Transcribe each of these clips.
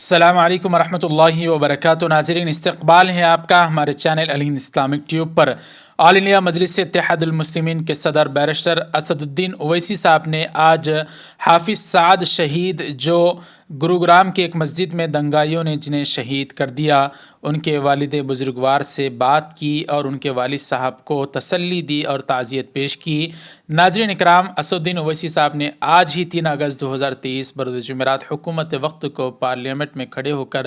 السلام علیکم ورحمۃ اللہ وبرکاتہ۔ ناظرین، استقبال ہے آپ کا ہمارے چینل الہند اسلامک ٹیوب پر۔ آل انڈیا مجلس اتحاد المسلمین کے صدر بیرسٹر اسد الدین اویسی صاحب نے آج حافظ سعد شہید جو گروگرام کی ایک مسجد میں دنگائیوں نے جنہیں شہید کر دیا، ان کے والد بزرگوار سے بات کی اور ان کے والد صاحب کو تسلی دی اور تعزیت پیش کی۔ ناظرین اکرام، اسد الدین اویسی صاحب نے آج ہی 3 اگست 2023 بروز جمعرات حکومت وقت کو پارلیمنٹ میں کھڑے ہو کر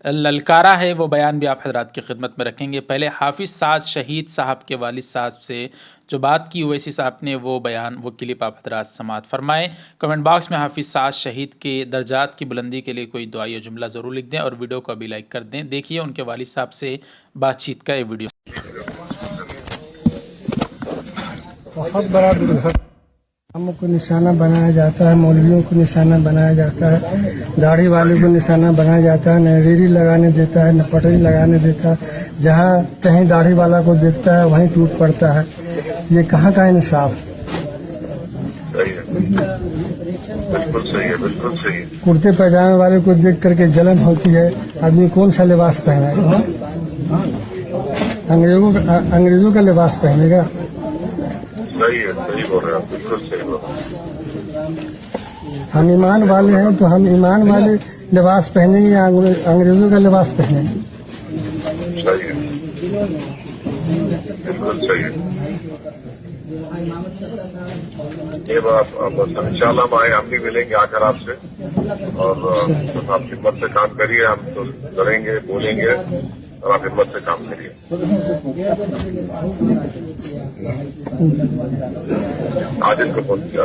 للکارا ہے، وہ بیان بھی آپ حضرات کی خدمت میں رکھیں گے۔ پہلے حافظ سعد شہید صاحب کے والد صاحب سے جو بات کی اویسی صاحب نے، وہ بیان، وہ کلپ آپ حضرات سماعت فرمائیں۔ کمنٹ باکس میں حافظ سعد شہید کے درجات کی بلندی کے لیے کوئی دعا یا جملہ ضرور لکھ دیں اور ویڈیو کو بھی لائک کر دیں۔ دیکھیے ان کے والد صاحب سے بات چیت کا یہ ویڈیو۔ بہت بڑا ہم کو نشانہ بنایا جاتا ہے، مولویوں کو نشانہ بنایا جاتا ہے، داڑھی والے کو نشانہ بنایا جاتا ہے، نہ ریڑھی لگانے دیتا ہے نہ پٹری لگانے دیتا ہے۔ جہاں کہیں داڑھی والا کو دیکھتا ہے وہیں ٹوٹ پڑتا ہے۔ یہ کہاں کا انصاف؟ بالکل صحیح ہے، بالکل صحیح ہے۔ کرتے پائجامے والے کو دیکھ کر کے جلن ہوتی ہے، آدمی کون سا لباس پہنے گا؟ انگریزوں کا لباس پہنے گا؟ صحیح ہے، صحیح بول رہے ہیں آپ، بالکل صحیح بول رہے ہیں۔ ہم ایمان والے ہیں تو ہم ایمان والے لباس پہنیں گے یا انگریزوں کا لباس پہنیں گے؟ صحیح ہے، بالکل صحیح ہے۔ یہ بات بس انشاءاللہ ہم آئے، ہم بھی ملیں گے آ کر آپ سے، اور بس آپ خدمت سے کام کریے، ہم تو کریں گے، بولیں گے، اور آپ خدمت سے کام کریے۔ آج ان کو فون کیا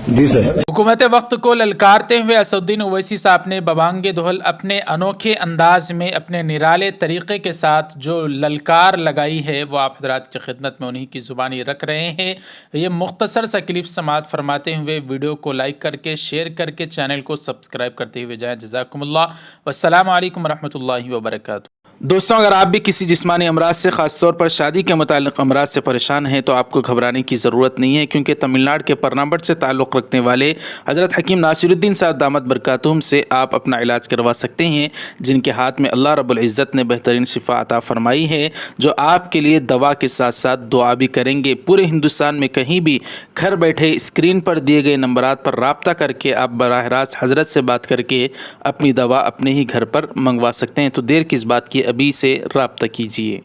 جی سر۔ حکومت وقت کو للکارتے ہوئے اسد الدین اویسی صاحب نے ببانگ دہل اپنے انوکھے انداز میں اپنے نرالے طریقے کے ساتھ جو للکار لگائی ہے، وہ آپ حضرات کی خدمت میں انہی کی زبانی رکھ رہے ہیں۔ یہ مختصر سا کلپ سماعت فرماتے ہوئے ویڈیو کو لائک کر کے، شیئر کر کے، چینل کو سبسکرائب کرتے ہوئے جائیں۔ جزاکم اللہ، والسلام علیکم ورحمۃ اللہ وبرکاتہ۔ دوستوں، اگر آپ بھی کسی جسمانی امراض سے، خاص طور پر شادی کے متعلق امراض سے پریشان ہیں تو آپ کو گھبرانے کی ضرورت نہیں ہے، کیونکہ تمل ناڈو کے پرنامبٹ سے تعلق رکھنے والے حضرت حکیم ناصر الدین صاحب دامت برکاتہم سے آپ اپنا علاج کروا سکتے ہیں، جن کے ہاتھ میں اللہ رب العزت نے بہترین شفا عطا فرمائی ہے، جو آپ کے لیے دوا کے ساتھ ساتھ دعا بھی کریں گے۔ پورے ہندوستان میں کہیں بھی گھر بیٹھے اسکرین پر دیے گئے نمبرات پر رابطہ کر کے آپ براہ راست حضرت سے بات کر کے اپنی دوا اپنے ہی گھر پر منگوا سکتے ہیں، تو دیر کس بات کی، ابھی سے رابطہ کیجیے۔